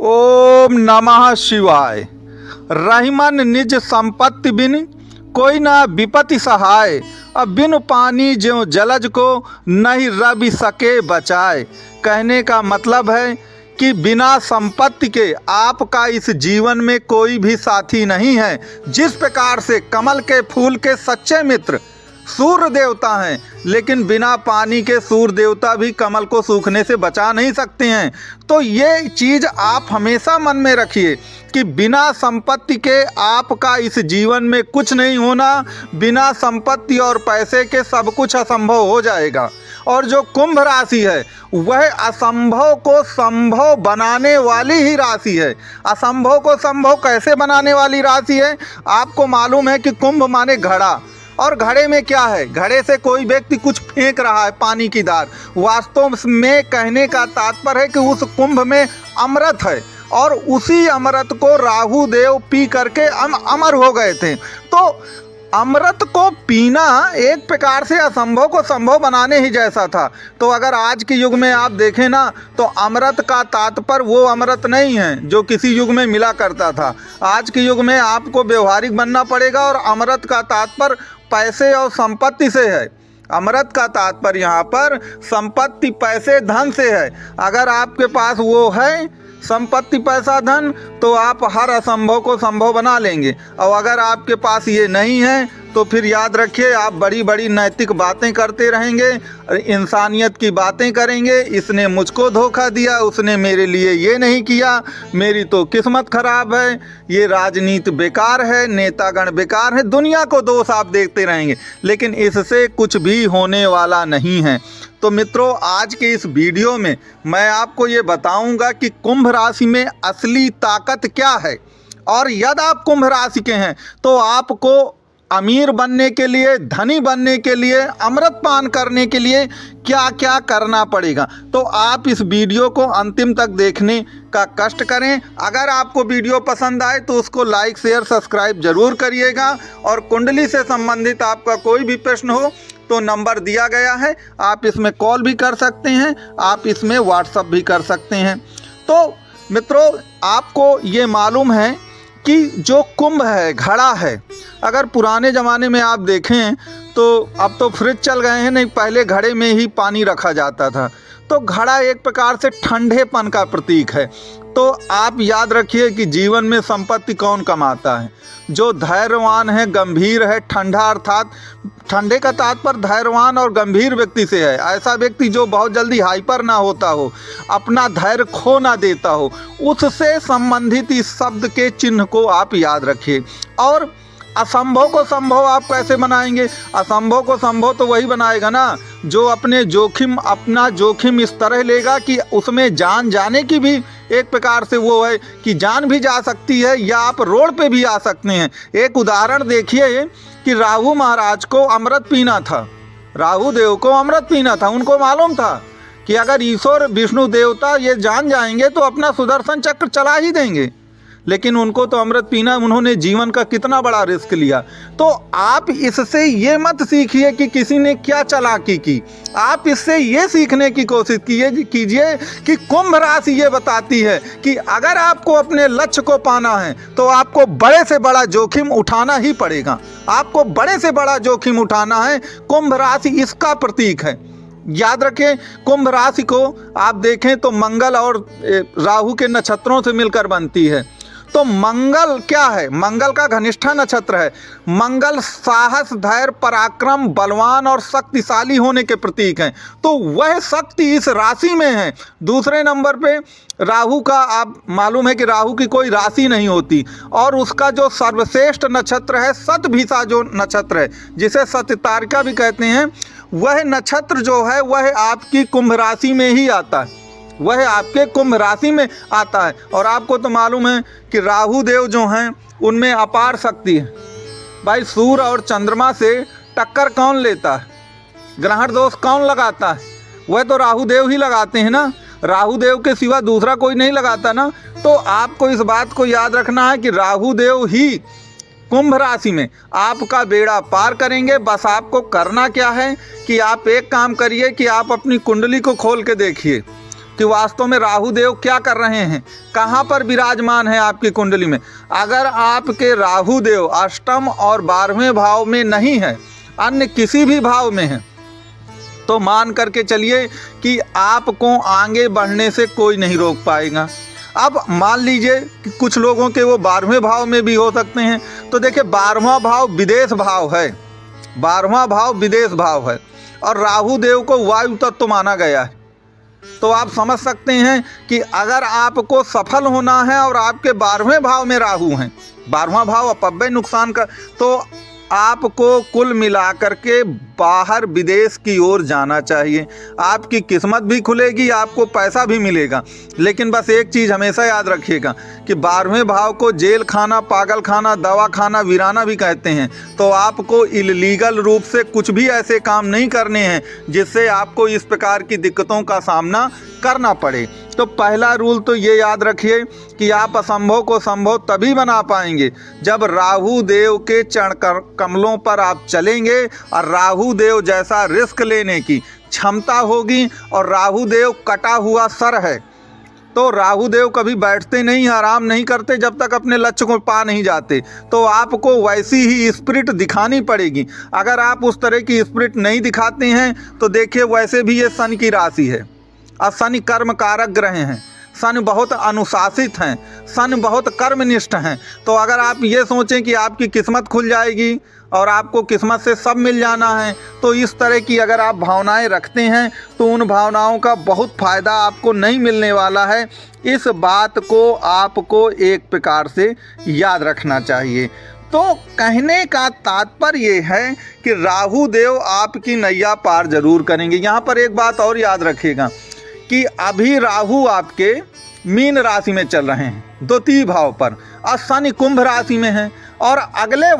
ओम नमः शिवाय। रहीमन निज संपत्ति बिन कोई ना विपत्ति सहाय। अब बिन पानी ज्यों जलज को नहीं रवि सके बचाए। कहने का मतलब है कि बिना संपत्ति के आपका इस जीवन में कोई भी साथी नहीं है। जिस प्रकार से कमल के फूल के सच्चे मित्र सूर्य देवता हैं, लेकिन बिना पानी के सूर्य देवता भी कमल को सूखने से बचा नहीं सकते हैं। तो ये चीज़ आप हमेशा मन में रखिए कि बिना संपत्ति के आपका इस जीवन में कुछ नहीं होना। बिना संपत्ति और पैसे के सब कुछ असंभव हो जाएगा। और जो कुंभ राशि है वह असंभव को संभव बनाने वाली ही राशि है। असंभव को संभव कैसे बनाने वाली राशि है? आपको मालूम है कि कुंभ माने घड़ा, और घड़े में क्या है? घड़े से कोई व्यक्ति कुछ फेंक रहा है पानी की धार। वास्तव में कहने का तात्पर्य है कि उस कुंभ में अमृत है, और उसी अमृत को राहु देव पी करके अमर हो गए थे। तो अमृत को पीना एक प्रकार से असंभव को संभव बनाने ही जैसा था। तो अगर आज के युग में आप देखें ना, तो अमृत का तात्पर्य वो अमृत नहीं है जो किसी युग में मिला करता था। आज के युग में आपको व्यवहारिक बनना पड़ेगा, और अमृत का तात्पर्य पैसे और संपत्ति से है। अमृत का तात्पर्य यहाँ पर संपत्ति, पैसे, धन से है। अगर आपके पास वो है संपत्ति, पैसा, धन, तो आप हर असंभव को संभव बना लेंगे। और अगर आपके पास ये नहीं है तो फिर याद रखिए, आप बड़ी बड़ी नैतिक बातें करते रहेंगे, इंसानियत की बातें करेंगे। इसने मुझको धोखा दिया, उसने मेरे लिए ये नहीं किया, मेरी तो किस्मत खराब है, ये राजनीति बेकार है, नेतागण बेकार है, दुनिया को दोष आप देखते रहेंगे। लेकिन इससे कुछ भी होने वाला नहीं है। तो मित्रों, आज के इस वीडियो में मैं आपको ये बताऊंगा कि कुंभ राशि में असली ताकत क्या है, और यदि आप कुंभ राशि के हैं तो आपको अमीर बनने के लिए, धनी बनने के लिए, अमृत पान करने के लिए क्या क्या करना पड़ेगा। तो आप इस वीडियो को अंतिम तक देखने का कष्ट करें। अगर आपको वीडियो पसंद आए तो उसको लाइक, शेयर, सब्सक्राइब जरूर करिएगा। और कुंडली से संबंधित आपका कोई भी प्रश्न हो तो नंबर दिया गया है, आप इसमें कॉल भी कर सकते हैं, आप इसमें व्हाट्सएप भी कर सकते हैं। तो मित्रों, आपको ये मालूम है कि जो कुंभ है, घड़ा है। अगर पुराने ज़माने में आप देखें तो अब तो फ्रिज चल गए हैं, नहीं पहले घड़े में ही पानी रखा जाता था। तो घड़ा एक प्रकार से ठंडेपन का प्रतीक है। तो आप याद रखिए कि जीवन में संपत्ति कौन कमाता है? जो धैर्यवान है, गंभीर है, ठंडा, अर्थात ठंडे का तात्पर्य धैर्यवान और गंभीर व्यक्ति से है। ऐसा व्यक्ति जो बहुत जल्दी हाइपर ना होता हो, अपना धैर्य खो ना देता हो, उससे संबंधित इस शब्द के चिन्ह को आप याद रखिए। और असंभव को संभव आप कैसे बनाएंगे? असंभव को संभव तो वही बनाएगा ना जो अपना जोखिम इस तरह लेगा कि उसमें जान जाने की भी एक प्रकार से वो है कि जान भी जा सकती है, या आप रोड पे भी आ सकते हैं। एक उदाहरण देखिए कि राहु महाराज को अमृत पीना था, राहु देव को अमृत पीना था। उनको मालूम था कि अगर ईश्वर विष्णु देवता ये जान जाएंगे तो अपना सुदर्शन चक्र चला ही देंगे, लेकिन उनको तो अमृत पीना। उन्होंने जीवन का कितना बड़ा रिस्क लिया। तो आप इससे ये मत सीखिए कि किसी ने क्या चालाकी की, आप इससे ये सीखने की कोशिश कीजिए कि कुंभ राशि ये बताती है कि अगर आपको अपने लक्ष्य को पाना है तो आपको बड़े से बड़ा जोखिम उठाना ही पड़ेगा। आपको बड़े से बड़ा जोखिम उठाना है। कुंभ राशि इसका प्रतीक है। याद रखें, कुंभ राशि को आप देखें तो मंगल और राहु के नक्षत्रों से मिलकर बनती है। तो मंगल क्या है? मंगल का घनिष्ठा नक्षत्र है। मंगल साहस, धैर्य, पराक्रम, बलवान और शक्तिशाली होने के प्रतीक हैं। तो वह शक्ति इस राशि में है। दूसरे नंबर पे राहु का, आप मालूम है कि राहु की कोई राशि नहीं होती, और उसका जो सर्वश्रेष्ठ नक्षत्र है शतभिषा जो नक्षत्र है, जिसे सत्यतारिका भी कहते हैं, वह नक्षत्र जो है वह आपकी कुंभ राशि में ही आता है। वह आपके कुंभ राशि में आता है। और आपको तो मालूम है कि राहु देव जो हैं उनमें अपार शक्ति है। भाई, सूर्य और चंद्रमा से टक्कर कौन लेता है? ग्रहण दोष कौन लगाता है? वह तो राहु देव ही लगाते हैं ना। राहु देव के सिवा दूसरा कोई नहीं लगाता ना। तो आपको इस बात को याद रखना है कि राहु देव ही कुंभ राशि में आपका बेड़ा पार करेंगे। बस आपको करना क्या है कि आप एक काम करिए कि आप अपनी कुंडली को खोल के देखिए। कि वास्तव में राहु देव क्या कर रहे हैं, कहाँ पर विराजमान है आपकी कुंडली में। अगर आपके राहु देव अष्टम और 12वें भाव में नहीं है, अन्य किसी भी भाव में है, तो मान करके चलिए कि आपको आगे बढ़ने से कोई नहीं रोक पाएगा। अब मान लीजिए कि कुछ लोगों के वो 12वें भाव में भी हो सकते हैं, तो देखिए 12वां भाव विदेश भाव है, 12वां भाव विदेश भाव है और राहु देव को वायु तत्व माना गया है। तो आप समझ सकते हैं कि अगर आपको सफल होना है और आपके 12वें भाव में राहु हैं, 12वां भाव अपव्यय नुकसान का, तो आपको कुल मिलाकर के बाहर विदेश की ओर जाना चाहिए। आपकी किस्मत भी खुलेगी, आपको पैसा भी मिलेगा। लेकिन बस एक चीज़ हमेशा याद रखिएगा कि 12वें भाव को जेल खाना, पागल खाना, दवा खाना, वीराना भी कहते हैं। तो आपको इलीगल रूप से कुछ भी ऐसे काम नहीं करने हैं जिससे आपको इस प्रकार की दिक्कतों का सामना करना पड़े। तो पहला रूल तो ये याद रखिए कि आप असंभव को संभव तभी बना पाएंगे जब राहु देव के चरण कमलों पर आप चलेंगे और राहु देव जैसा रिस्क लेने की क्षमता होगी। और राहु देव कटा हुआ सर है, तो राहु देव कभी बैठते नहीं, आराम नहीं करते जब तक अपने लक्ष्य को पा नहीं जाते। तो आपको वैसी ही स्पिरिट दिखानी पड़ेगी। अगर आप उस तरह की स्पिरिट नहीं दिखाते हैं तो देखिए, वैसे भी ये शनि की राशि है और शनि कर्म कारक ग्रह हैं, शनि बहुत अनुशासित हैं, शनि बहुत कर्मनिष्ठ हैं। तो अगर आप ये सोचें कि आपकी किस्मत खुल जाएगी और आपको किस्मत से सब मिल जाना है, तो इस तरह की अगर आप भावनाएं रखते हैं तो उन भावनाओं का बहुत फ़ायदा आपको नहीं मिलने वाला है। इस बात को आपको एक प्रकार से याद रखना चाहिए। तो कहने का तात्पर्य ये है कि राहु देव आपकी नैया पार जरूर करेंगे। यहाँ पर एक बात और याद रखिएगा कि अभी राहु आपके मीन राशि में चल रहे हैं, द्वितीय भाव पर, और शनि कुंभ राशि में है। और अगले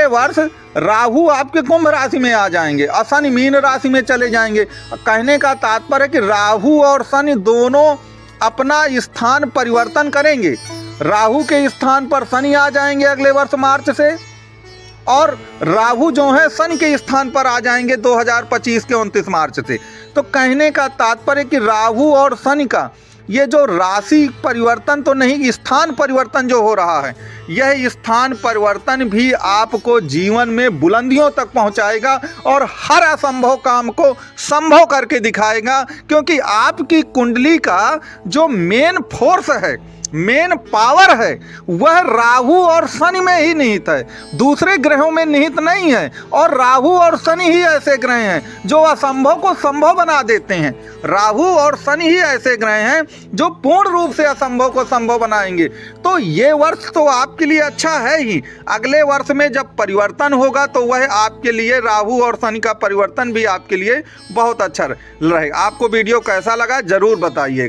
वर्ष राहु आपके कुंभ राशि में आ जाएंगे और शनि मीन राशि में चले जाएंगे। कहने का तात्पर्य है कि राहु और शनि दोनों अपना स्थान परिवर्तन करेंगे। राहु के स्थान पर शनि आ जाएंगे अगले वर्ष मार्च से, और राहु जो है शनि के स्थान पर आ जाएंगे 2025 के 29 मार्च से। तो कहने का तात्पर्य कि राहु और शनि का ये जो राशि परिवर्तन तो नहीं, स्थान परिवर्तन जो हो रहा है, यह स्थान परिवर्तन भी आपको जीवन में बुलंदियों तक पहुंचाएगा और हर असंभव काम को संभव करके दिखाएगा। क्योंकि आपकी कुंडली का जो मेन फोर्स है, मेन पावर है, वह राहु और शनि में ही निहित है, दूसरे ग्रहों में निहित नहीं है। और राहु और शनि ही ऐसे ग्रह हैं जो असंभव को संभव बना देते हैं। राहु और शनि ही ऐसे ग्रह हैं जो पूर्ण रूप से असंभव को संभव बनाएंगे। तो ये वर्ष तो आपके लिए अच्छा है ही, अगले वर्ष में जब परिवर्तन होगा तो वह आपके लिए, राहु और शनि का परिवर्तन भी आपके लिए बहुत अच्छा रहेगा। आपको वीडियो कैसा लगा जरूर बताइए।